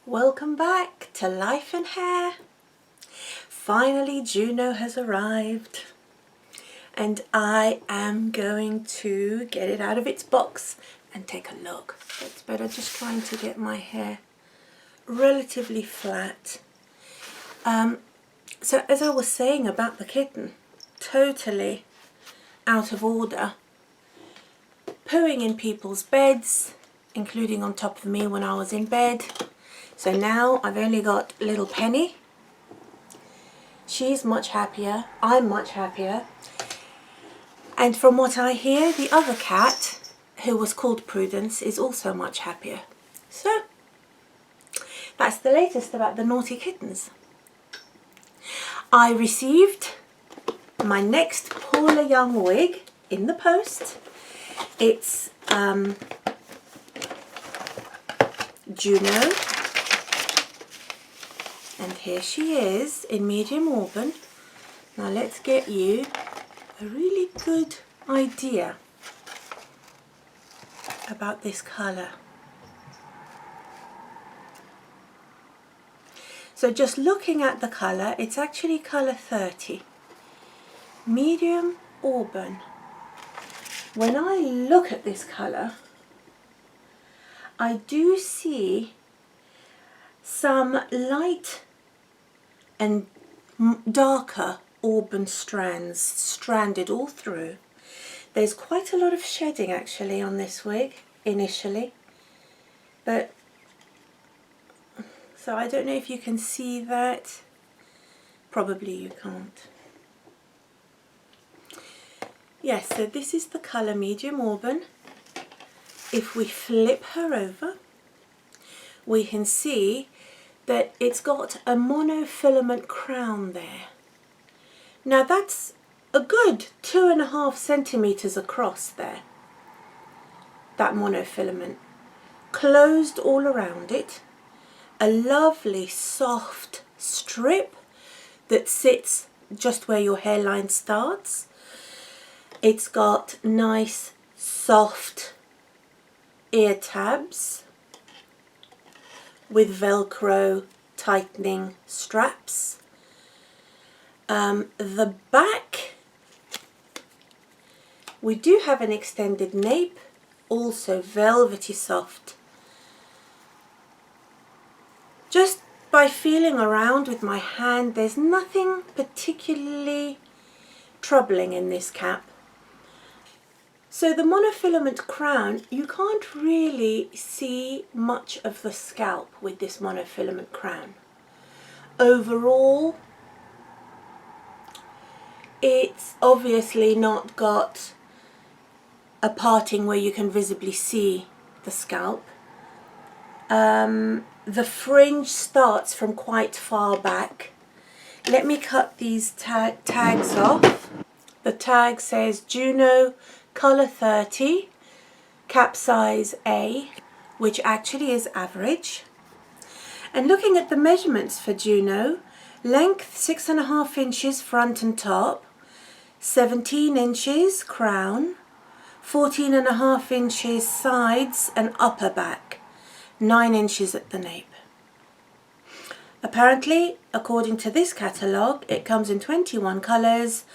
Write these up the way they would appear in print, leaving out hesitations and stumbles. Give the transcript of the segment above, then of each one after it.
Welcome back to Life and Hair. Finally Juno has arrived and I am going to get it out of its box and take a look. It's better just trying to get my hair relatively flat. So as I was saying about the kitten, totally out of order, pooing in people's beds, including on top of me when I was in bed. So now I've only got little Penny. She's much happier, I'm much happier. And from what I hear, the other cat, who was called Prudence, is also much happier. So that's the latest about the naughty kittens. I received my next Paula Young wig in the post. It's Juno. And here she is in medium Auburn. Now let's get you a really good idea about this colour. So just looking at the colour, it's actually colour 30. Medium Auburn. When I look at this colour, I do see some light and darker auburn strands stranded all through. There's quite a lot of shedding actually on this wig initially, but so I don't know if you can see that. Probably you can't. Yes, so this is the colour medium auburn. If we flip her over, we can see that it's got a monofilament crown there. Now that's a good 2.5 centimetres across there, that monofilament. Closed all around it, a lovely soft strip that sits just where your hairline starts. It's got nice soft ear tabs with Velcro tightening straps. The back, we do have an extended nape, also velvety soft. Just by feeling around with my hand, there's nothing particularly troubling in this cap. So the monofilament crown, you can't really see much of the scalp with this monofilament crown. Overall, it's obviously not got a parting where you can visibly see the scalp. The fringe starts from quite far back. Let me cut these tags off. The tag says Juno colour 30, cap size A, which actually is average. And looking at the measurements for Juno, length 6.5 inches front and top, 17 inches crown, 14.5 inches sides and upper back, 9 inches at the nape. Apparently, according to this catalogue, it comes in 21 colours,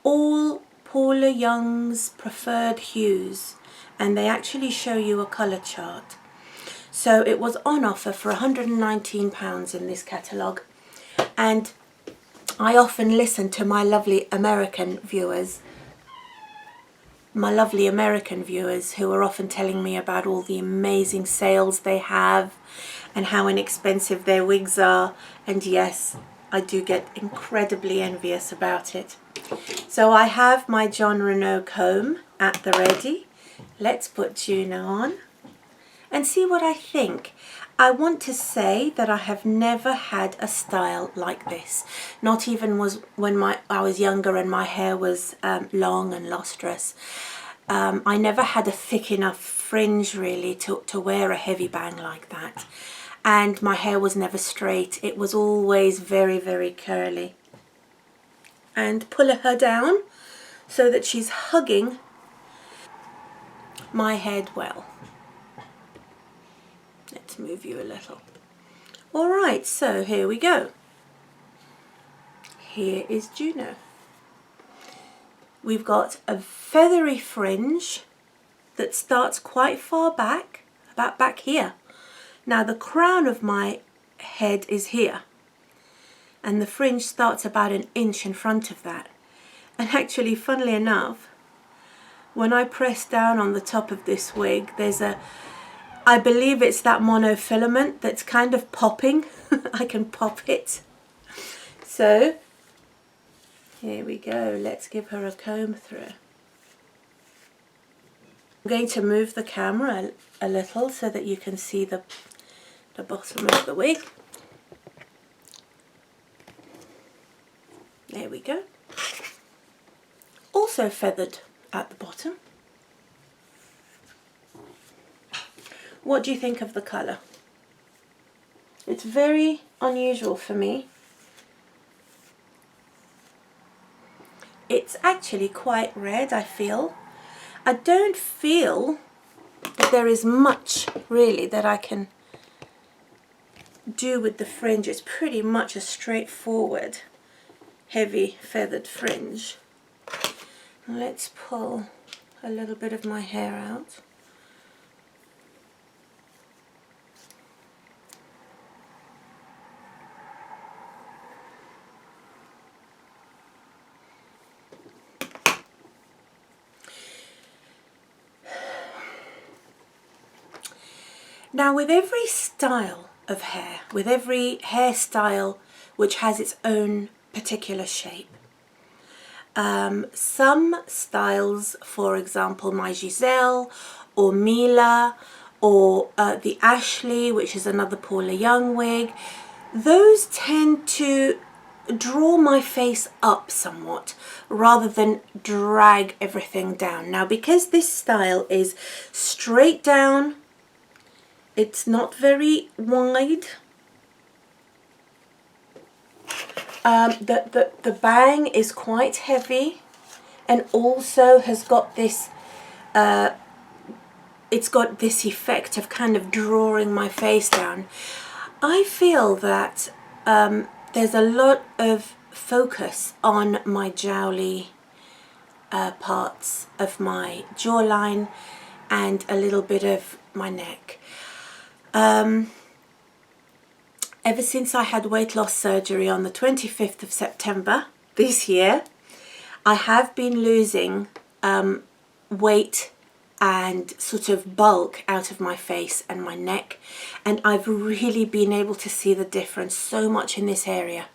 all Paula Young's preferred hues, and they actually show you a colour chart. So it was on offer for £119 in this catalogue, and I often listen to my lovely American viewers who are often telling me about all the amazing sales they have and how inexpensive their wigs are, and yes, I do get incredibly envious about it. So I have my John Renault comb at the ready. Let's put Juno on and see what I think. I want to say that I have never had a style like this. Not even when I was younger and my hair was long and lustrous. I never had a thick enough fringe really to wear a heavy bang like that. And my hair was never straight. It was always very, very curly. And pull her down so that she's hugging my head well. Let's move you a little. Alright, so here we go. Here is Juno. We've got a feathery fringe that starts quite far back, about back here. Now the crown of my head is here, and the fringe starts about an inch in front of that. And actually, funnily enough, when I press down on the top of this wig, there's I believe it's that monofilament that's kind of popping. I can pop it. So here we go. Let's give her a comb through. I'm going to move the camera a little so that you can see the bottom of the wig. There we go. Also feathered at the bottom. What do you think of the colour? It's very unusual for me. It's actually quite red, I feel. I don't feel that there is much really that I can do with the fringe. It's pretty much a straightforward, heavy feathered fringe. Let's pull a little bit of my hair out. Now, with every style of hair, with every hairstyle which has its own particular shape, some styles, for example, my Giselle or Mila or the Ashley, which is another Paula Young wig, those tend to draw my face up somewhat rather than drag everything down. Now, because this style is straight down, it's not very wide. The bang is quite heavy, and also has got this, it's got this effect of kind of drawing my face down. I feel that there's a lot of focus on my jowly parts of my jawline and a little bit of my neck. Ever since I had weight loss surgery on the 25th of September this year, I have been losing weight and sort of bulk out of my face and my neck, and I've really been able to see the difference so much in this area.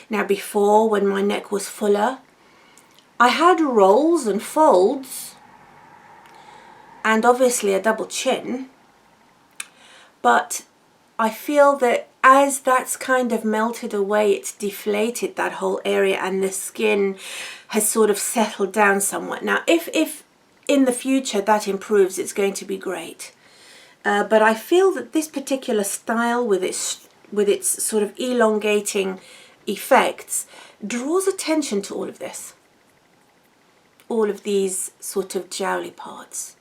Now, before, when my neck was fuller, I had rolls and folds and obviously a double chin, but I feel that as that's kind of melted away, it's deflated that whole area, and the skin has sort of settled down somewhat. Now, if in the future that improves, it's going to be great. But I feel that this particular style, with its sort of elongating effects, draws attention to all of this, all of these sort of jowly parts.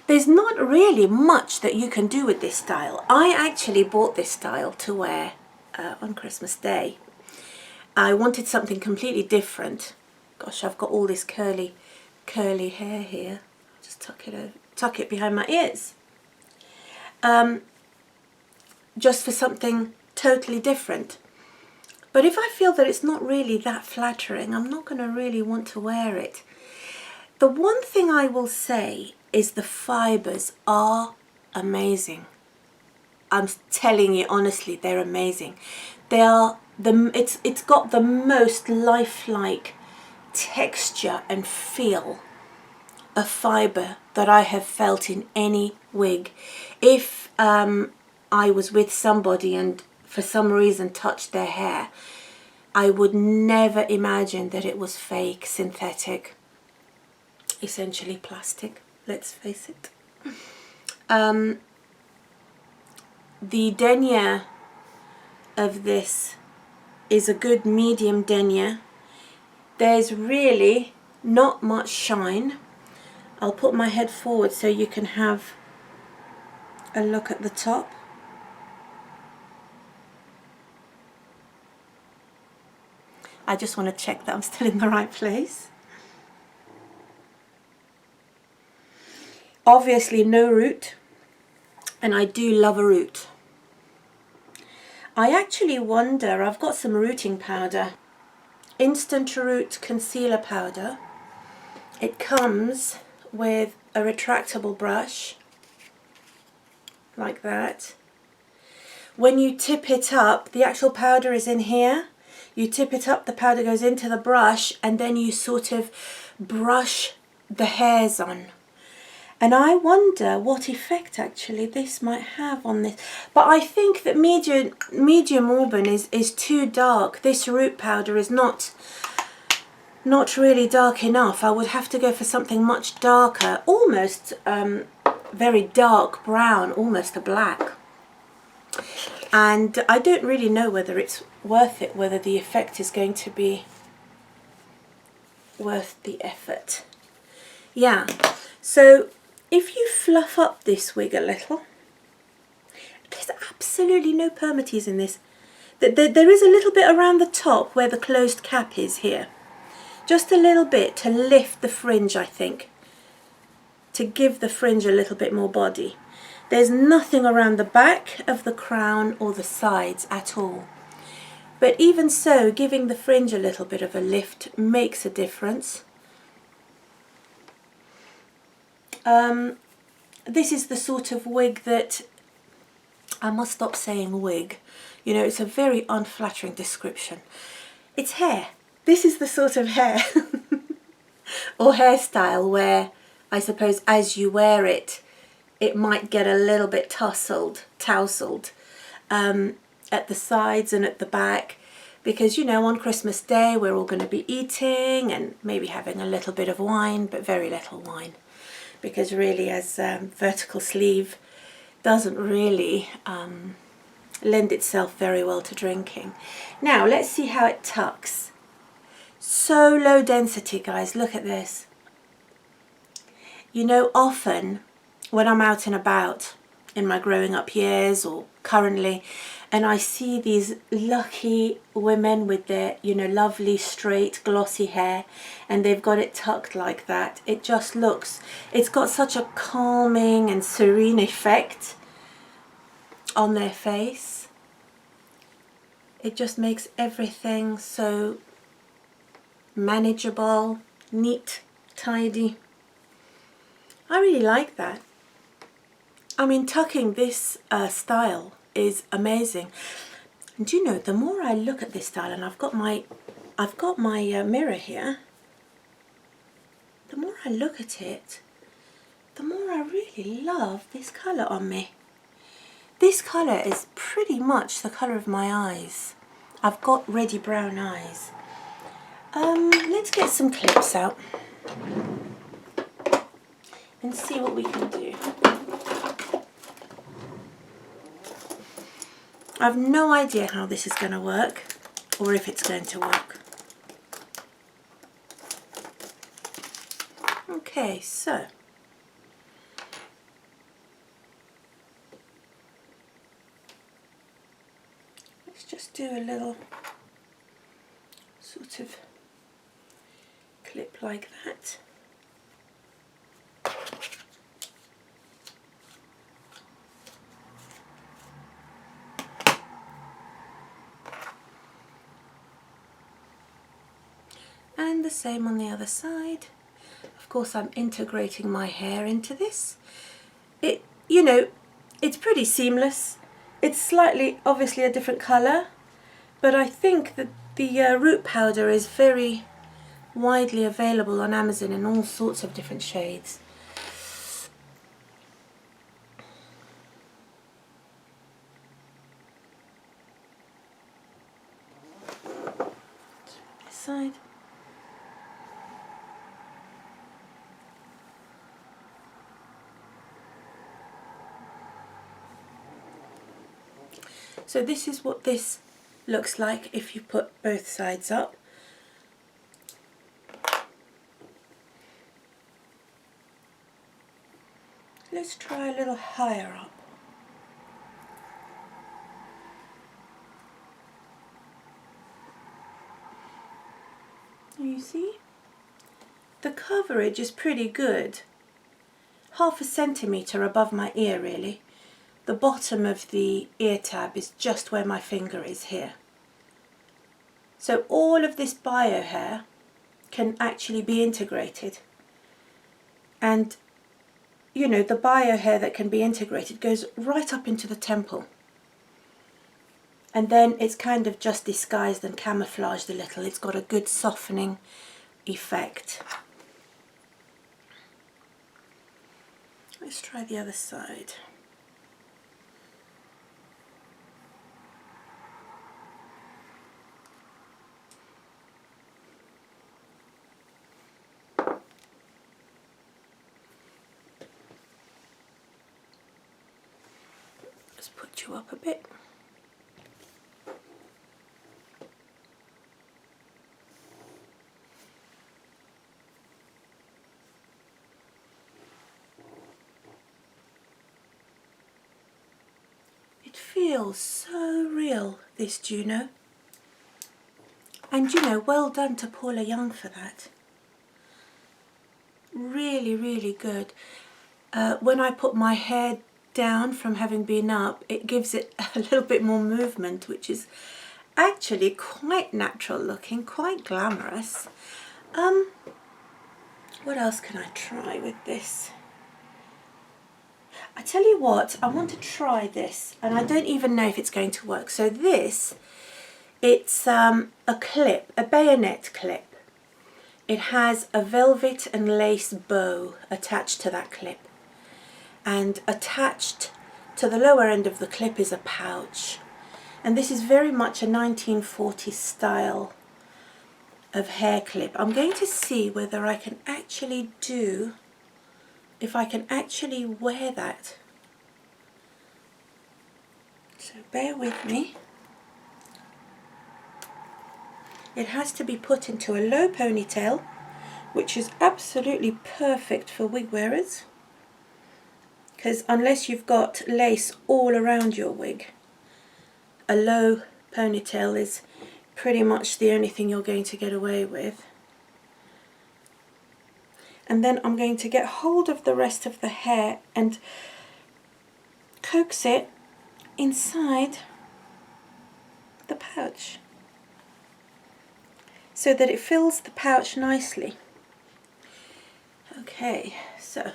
There's not really much that you can do with this style. I actually bought this style to wear on Christmas Day. I wanted something completely different. Gosh, I've got all this curly hair here. Just tuck it behind my ears. Just for something totally different. But if I feel that it's not really that flattering, I'm not going to really want to wear it. The one thing I will say is the fibers are amazing. I'm telling you honestly, they're amazing. They are it's got the most lifelike texture and feel of fiber that I have felt in any wig. If I was with somebody and for some reason touched their hair, I would never imagine that it was fake, synthetic, essentially plastic. Let's face it. The denier of this is a good medium denier. There's really not much shine. I'll put my head forward so you can have a look at the top. I just want to check that I'm still in the right place. Obviously no root, and I do love a root. I actually wonder, I've got some rooting powder, instant root concealer powder. It comes with a retractable brush like that. When you tip it up, the actual powder is in here. You tip it up, the powder goes into the brush, and then you sort of brush the hairs on. And I wonder what effect actually this might have on this. But I think that medium Auburn is too dark. This root powder is not really dark enough. I would have to go for something much darker, almost very dark brown, almost a black. And I don't really know whether it's worth it, whether the effect is going to be worth the effort. Yeah, so if you fluff up this wig a little, there's absolutely no permatease in this. There is a little bit around the top where the closed cap is here. Just a little bit to lift the fringe, I think, to give the fringe a little bit more body. There's nothing around the back of the crown or the sides at all. But even so, giving the fringe a little bit of a lift makes a difference. This is the sort of wig that, I must stop saying wig, you know, it's a very unflattering description. It's hair. This is the sort of hair or hairstyle where I suppose as you wear it, it might get a little bit tousled at the sides and at the back, because, you know, on Christmas Day we're all going to be eating and maybe having a little bit of wine, but very little wine, because really, as vertical sleeve doesn't really lend itself very well to drinking. Now let's see how it tucks. So low density, guys, look at this. You know, often when I'm out and about in my growing up years or currently, and I see these lucky women with their, you know, lovely straight glossy hair, and they've got it tucked like that, it just looks, it's got such a calming and serene effect on their face. It just makes everything so manageable, neat, tidy. I really like that. I mean, tucking this style is amazing. And do you know, the more I look at this style, and I've got my mirror here, the more I look at it, the more I really love this colour on me. This colour is pretty much the colour of my eyes. I've got reddy brown eyes. Let's get some clips out and see what we can do. I've no idea how this is going to work, or if it's going to work. Okay, so let's just do a little sort of clip like that. And the same on the other side. Of course, I'm integrating my hair into this. You know, it's pretty seamless. It's slightly, obviously, a different colour, but I think that the root powder is very widely available on Amazon in all sorts of different shades. This side. So this is what this looks like if you put both sides up. Let's try a little higher up. Can you see? The coverage is pretty good. 1/2 centimetre above my ear really. The bottom of the ear tab is just where my finger is here. So all of this bio hair can actually be integrated. And you know, the bio hair that can be integrated goes right up into the temple. And then it's kind of just disguised and camouflaged a little. It's got a good softening effect. Let's try the other side. Let's put you up a bit. It feels so real, this Juno. And you know, well done to Paula Young for that. Really, really good. When I put my hair down from having been up, it gives it a little bit more movement, which is actually quite natural looking, quite glamorous. What else can I try with this? I tell you what, I want to try this, and I don't even know if it's going to work. So this, it's a clip, a bayonet clip. It has a velvet and lace bow attached to that clip. And attached to the lower end of the clip is a pouch. And this is very much a 1940s style of hair clip. I'm going to see whether I can actually if I can actually wear that. So bear with me. It has to be put into a low ponytail, which is absolutely perfect for wig wearers. Because unless you've got lace all around your wig, a low ponytail is pretty much the only thing you're going to get away with. And then I'm going to get hold of the rest of the hair and coax it inside the pouch so that it fills the pouch nicely. Okay, so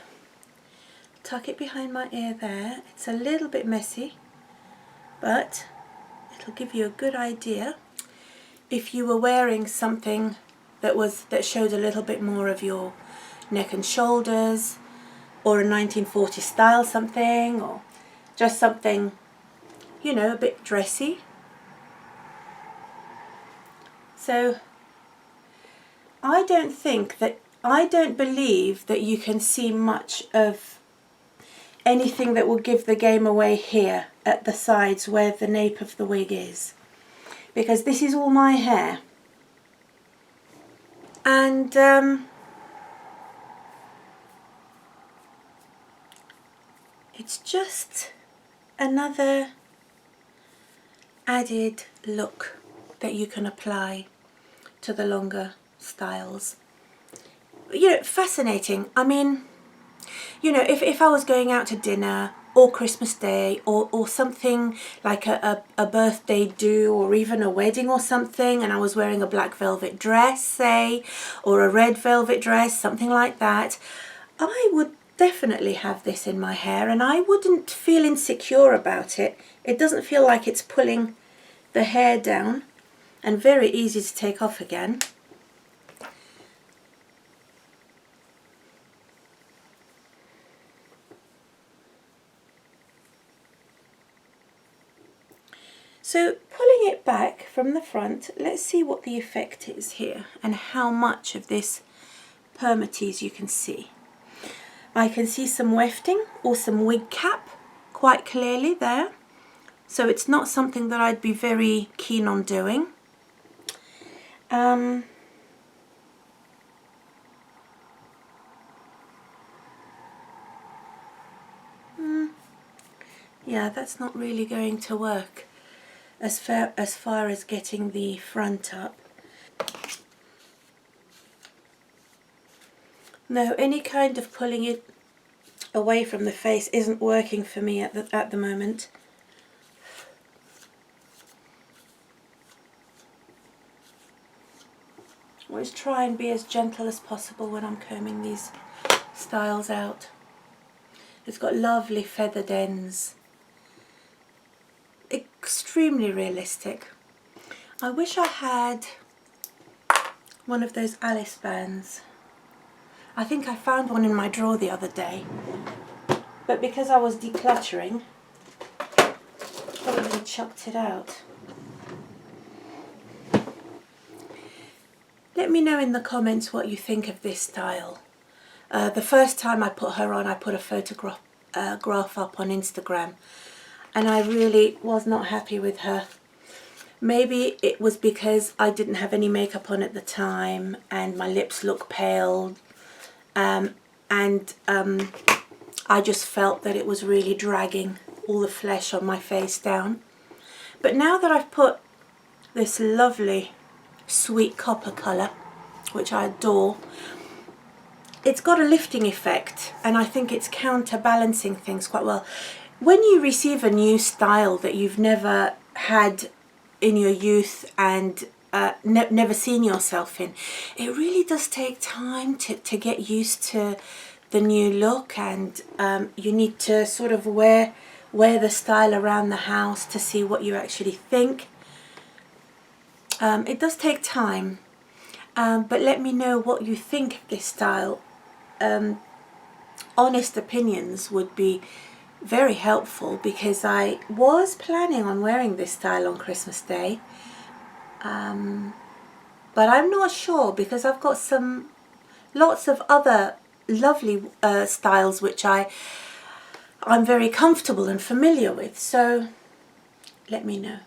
tuck it behind my ear there. It's a little bit messy, but it'll give you a good idea. If you were wearing something that showed a little bit more of your neck and shoulders, or a 1940s style something, or just something, you know, a bit dressy. So I don't believe that you can see much of anything that will give the game away here at the sides where the nape of the wig is, because this is all my hair. And it's just another added look that you can apply to the longer styles. You know, fascinating. I mean, you know, if I was going out to dinner or Christmas Day or something like a birthday do, or even a wedding or something, and I was wearing a black velvet dress, say, or a red velvet dress, something like that, I would definitely have this in my hair and I wouldn't feel insecure about it. It doesn't feel like it's pulling the hair down, and very easy to take off again. So pulling it back from the front, let's see what the effect is here and how much of this permatease you can see. I can see some wefting or some wig cap quite clearly there. So it's not something that I'd be very keen on doing. Yeah, that's not really going to work as far as getting the front up. No, any kind of pulling it away from the face isn't working for me at the moment. Always try and be as gentle as possible when I'm combing these styles out. It's got lovely feathered ends. Extremely realistic. I wish I had one of those Alice bands. I think I found one in my drawer the other day, but because I was decluttering, probably chucked it out. Let me know in the comments what you think of this style. The first time I put her on, I put a photograph up on Instagram, and I really was not happy with her. Maybe it was because I didn't have any makeup on at the time and my lips look pale, and I just felt that it was really dragging all the flesh on my face down. But now that I've put this lovely sweet copper colour, which I adore, it's got a lifting effect, and I think it's counterbalancing things quite well. When you receive a new style that you've never had in your youth and never seen yourself in, it really does take time to get used to the new look, and you need to sort of wear the style around the house to see what you actually think. It does take time, but let me know what you think of this style. Honest opinions would be very helpful, because I was planning on wearing this style on Christmas Day, but I'm not sure, because I've got lots of other lovely styles which I'm very comfortable and familiar with. So let me know.